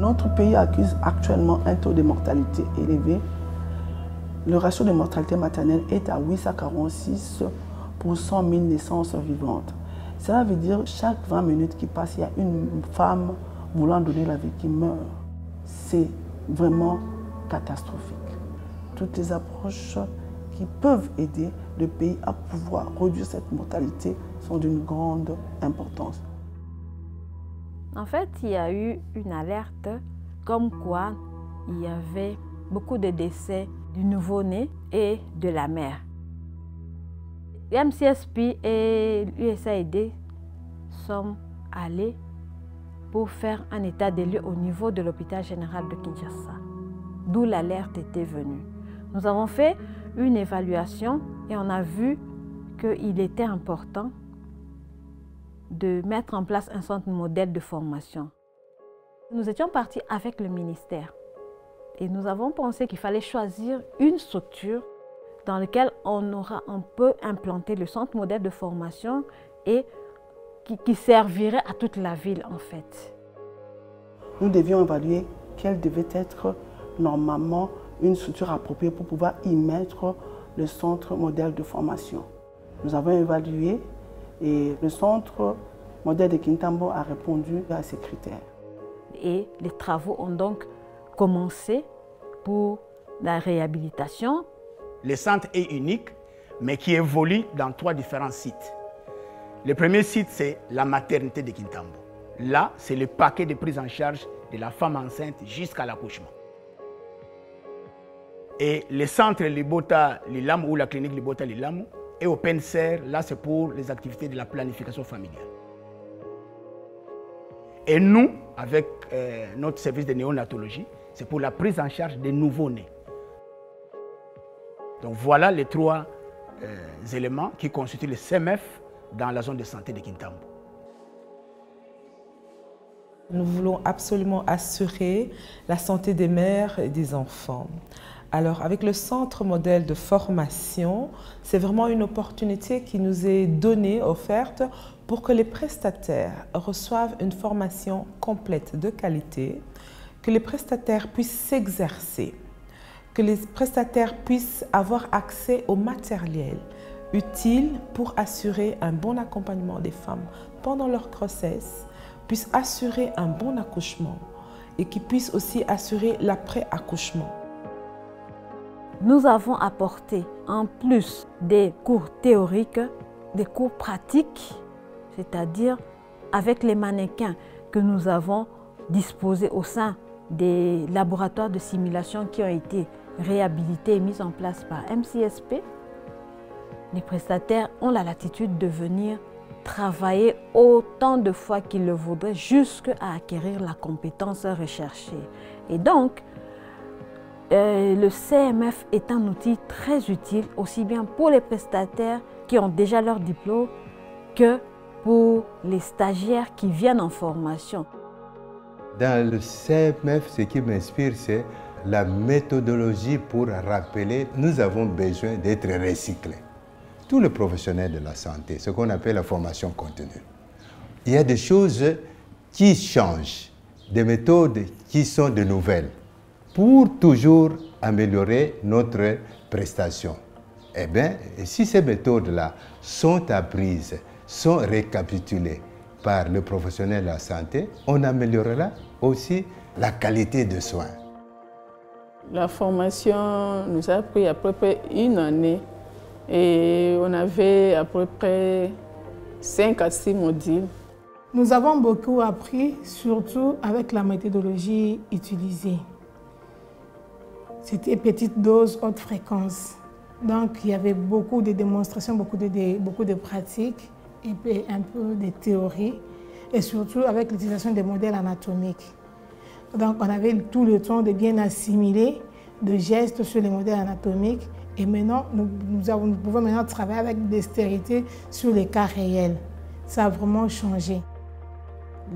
Notre pays accuse actuellement un taux de mortalité élevé. Le ratio de mortalité maternelle est à 846 pour 100 000 naissances vivantes. Cela veut dire que chaque 20 minutes qui passent, il y a une femme voulant donner la vie qui meurt. C'est vraiment catastrophique. Toutes les approches qui peuvent aider le pays à pouvoir réduire cette mortalité sont d'une grande importance. En fait, il y a eu une alerte comme quoi il y avait beaucoup de décès du nouveau-né et de la mère. MCSP et l'USAID sont allés pour faire un état des lieux au niveau de l'hôpital général de Kinshasa, d'où l'alerte était venue. Nous avons fait une évaluation et on a vu qu'il était important de mettre en place un centre modèle de formation. Nous étions partis avec le ministère et nous avons pensé qu'il fallait choisir une structure dans laquelle on peut implanter le centre modèle de formation et qui servirait à toute la ville en fait. Nous devions évaluer quelle devait être normalement une structure appropriée pour pouvoir y mettre le centre modèle de formation. Nous avons évalué et le centre modèle de Kintambo a répondu à ces critères. Et les travaux ont donc commencé pour la réhabilitation. Le centre est unique, mais qui évolue dans 3 différents sites. Le premier site, c'est la maternité de Kintambo. Là, c'est le paquet de prise en charge de la femme enceinte jusqu'à l'accouchement. Et le centre Libota Lilam ou la clinique Libota Lilam est open serre, là c'est pour les activités de la planification familiale. Et nous, avec notre service de néonatologie, c'est pour la prise en charge des nouveaux-nés. Donc voilà les 3 éléments qui constituent le CMF dans la zone de santé de Kintambo. Nous voulons absolument assurer la santé des mères et des enfants. Alors, avec le centre modèle de formation, c'est vraiment une opportunité qui nous est donnée, offerte, pour que les prestataires reçoivent une formation complète de qualité, que les prestataires puissent s'exercer, que les prestataires puissent avoir accès au matériel utile pour assurer un bon accompagnement des femmes pendant leur grossesse, puissent assurer un bon accouchement et qui puissent aussi assurer l'après-accouchement. Nous avons apporté, en plus des cours théoriques, des cours pratiques, c'est-à-dire avec les mannequins que nous avons disposés au sein des laboratoires de simulation qui ont été réhabilités et mis en place par MCSP. Les prestataires ont la latitude de venir travailler autant de fois qu'ils le voudraient jusqu'à acquérir la compétence recherchée. Et donc, le CMF est un outil très utile, aussi bien pour les prestataires qui ont déjà leur diplôme que pour les stagiaires qui viennent en formation. Dans le CMF, ce qui m'inspire, c'est la méthodologie pour rappeler que nous avons besoin d'être recyclés. Tous les professionnels de la santé, ce qu'on appelle la formation continue. Il y a des choses qui changent, des méthodes qui sont de nouvelles, pour toujours améliorer notre prestation. Eh bien, si ces méthodes-là sont apprises, sont récapitulées par le professionnel de la santé, on améliorera aussi la qualité de soins. La formation nous a pris à peu près 1 année et on avait à peu près 5 à 6 modules. Nous avons beaucoup appris, surtout avec la méthodologie utilisée. C'était petite dose, haute fréquence. Donc il y avait beaucoup de démonstrations, beaucoup de pratiques, et puis un peu de théorie, et surtout avec l'utilisation des modèles anatomiques. Donc on avait tout le temps de bien assimiler de gestes sur les modèles anatomiques, et maintenant nous pouvons maintenant travailler avec dextérité sur les cas réels. Ça a vraiment changé.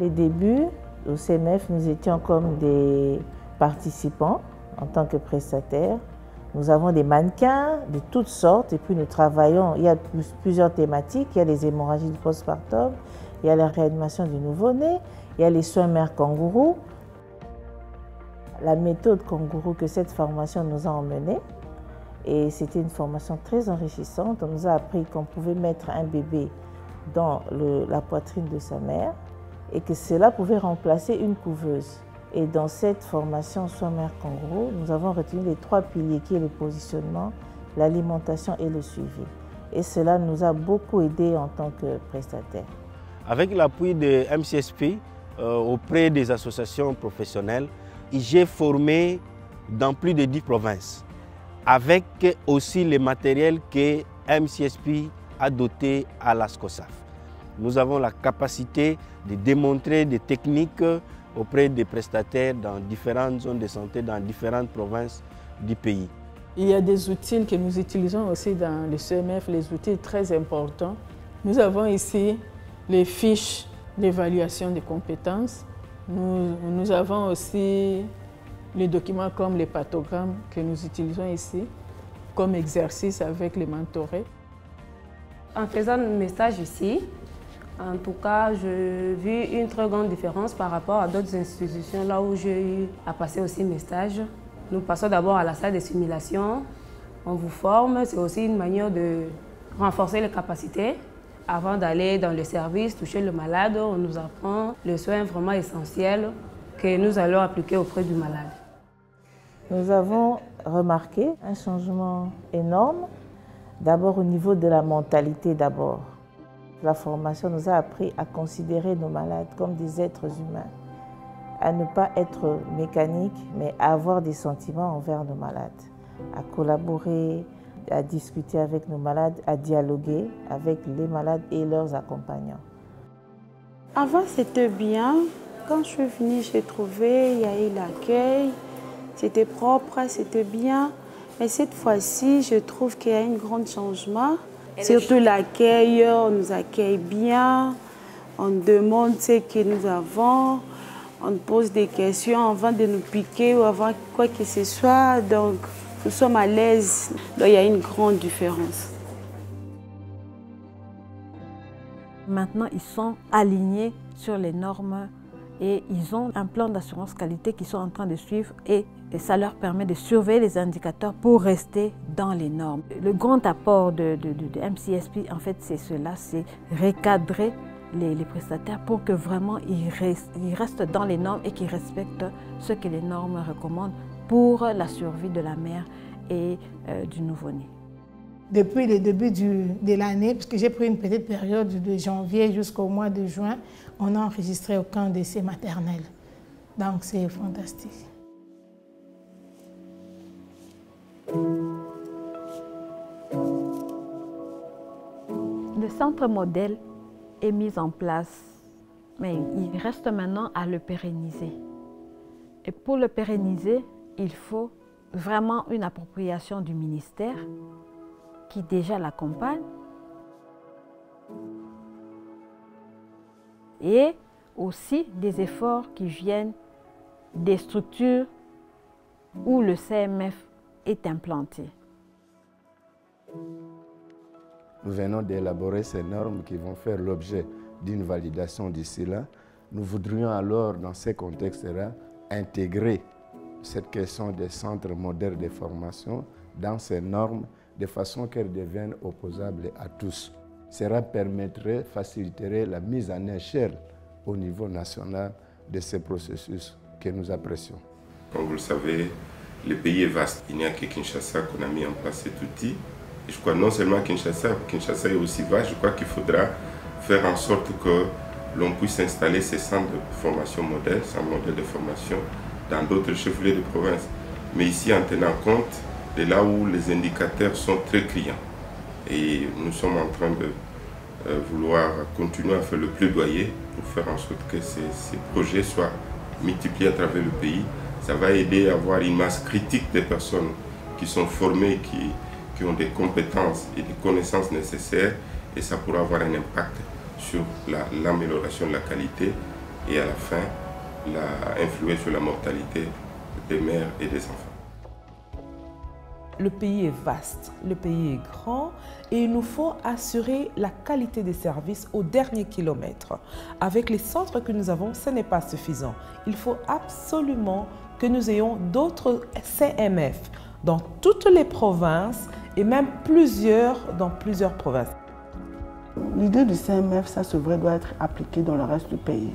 Les débuts au CMF, nous étions comme des participants en tant que prestataires. Nous avons des mannequins de toutes sortes et puis nous travaillons, il y a plusieurs thématiques, il y a les hémorragies du postpartum, il y a la réanimation du nouveau-né, il y a les soins mères kangourous. la méthode kangourou que cette formation nous a emmenée. Et c'était une formation très enrichissante. On nous a appris qu'on pouvait mettre un bébé dans la poitrine de sa mère et que cela pouvait remplacer une couveuse. Et dans cette formation Soins Mère Kangourou, nous avons retenu les 3 piliers qui est le positionnement, l'alimentation et le suivi. Et cela nous a beaucoup aidé en tant que prestataire. Avec l'appui de MCSP auprès des associations professionnelles, j'ai formé dans plus de 10 provinces, avec aussi le matériel que MCSP a doté à la SCOSAF. Nous avons la capacité de démontrer des techniques auprès des prestataires dans différentes zones de santé, dans différentes provinces du pays. Il y a des outils que nous utilisons aussi dans le CMF, les outils très importants. Nous avons ici les fiches d'évaluation des compétences. Nous avons aussi les documents comme les pathogrammes que nous utilisons ici comme exercice avec les mentorés. En faisant mes stages ici, en tout cas, j'ai vu une très grande différence par rapport à d'autres institutions là où j'ai eu à passer aussi mes stages. Nous passons d'abord à la salle de simulation, on vous forme, c'est aussi une manière de renforcer les capacités. Avant d'aller dans le service, toucher le malade, on nous apprend les soins vraiment essentiels que nous allons appliquer auprès du malade. Nous avons remarqué un changement énorme, d'abord au niveau de la mentalité d'abord. La formation nous a appris à considérer nos malades comme des êtres humains, à ne pas être mécaniques, mais à avoir des sentiments envers nos malades, à collaborer, à discuter avec nos malades, à dialoguer avec les malades et leurs accompagnants. Avant, c'était bien. Quand je suis venue, j'ai trouvé, il y a eu l'accueil, c'était propre, c'était bien. Mais cette fois-ci, je trouve qu'il y a un grand changement. Surtout l'accueil, on nous accueille bien, on demande ce que nous avons, on pose des questions avant de nous piquer ou avant quoi que ce soit. Donc, nous sommes à l'aise. Donc, il y a une grande différence. Maintenant, ils sont alignés sur les normes et ils ont un plan d'assurance qualité qu'ils sont en train de suivre et ça leur permet de surveiller les indicateurs pour rester dans les normes. Le grand apport de MCSP, en fait, c'est cela, c'est recadrer les prestataires pour que vraiment ils restent dans les normes et qu'ils respectent ce que les normes recommandent pour la survie de la mère et du nouveau-né. Depuis le début de l'année, puisque j'ai pris une petite période de janvier jusqu'au mois de juin, on n'a enregistré aucun décès maternel. Donc c'est fantastique. Le centre modèle est mis en place, mais il reste maintenant à le pérenniser. Et pour le pérenniser, il faut vraiment une appropriation du ministère qui déjà l'accompagne et aussi des efforts qui viennent des structures où le CMF est implanté. Nous venons d'élaborer ces normes qui vont faire l'objet d'une validation d'ici là. Nous voudrions alors, dans ces contextes-là, intégrer cette question des centres modèles de formation dans ces normes de façon qu'elles deviennent opposables à tous. Cela permettrait, faciliterait la mise en échelle au niveau national de ces processus que nous apprécions. Comme vous le savez, le pays est vaste. Il n'y a que Kinshasa qu'on a mis en place cet outil. Et je crois non seulement Kinshasa est aussi vaste, je crois qu'il faudra faire en sorte que l'on puisse installer ces centres de formation modèles, centres modèles de formation, dans d'autres chefs-lieux de province. Mais ici, en tenant compte de là où les indicateurs sont très criants. Et nous sommes en train de vouloir continuer à faire le plaidoyer pour faire en sorte que ces projets soient multipliés à travers le pays. Ça va aider à avoir une masse critique de personnes qui sont formées, qui ont des compétences et des connaissances nécessaires, et ça pourra avoir un impact sur l'amélioration de la qualité et à la fin, influer sur la mortalité des mères et des enfants. Le pays est vaste, le pays est grand et il nous faut assurer la qualité des services au dernier kilomètre. Avec les centres que nous avons, ce n'est pas suffisant. Il faut absolument que nous ayons d'autres CMF dans toutes les provinces et même dans plusieurs provinces. L'idée du CMF, ça c'est vrai, doit être appliqué dans le reste du pays.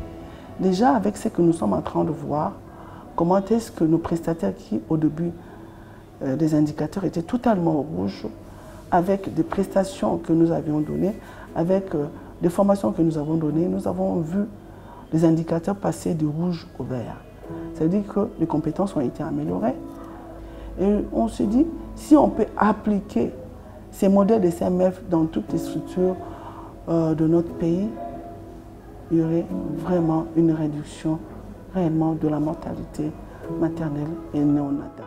Déjà, avec ce que nous sommes en train de voir, comment est-ce que nos prestataires qui, au début, des indicateurs étaient totalement rouges, avec des prestations que nous avions données, avec des formations que nous avons données, nous avons vu les indicateurs passer du rouge au vert. Ça veut dire que les compétences ont été améliorées. Et on se dit, si on peut appliquer ces modèles de CMF dans toutes les structures de notre pays, il y aurait vraiment une réduction réellement de la mortalité maternelle et néonatale.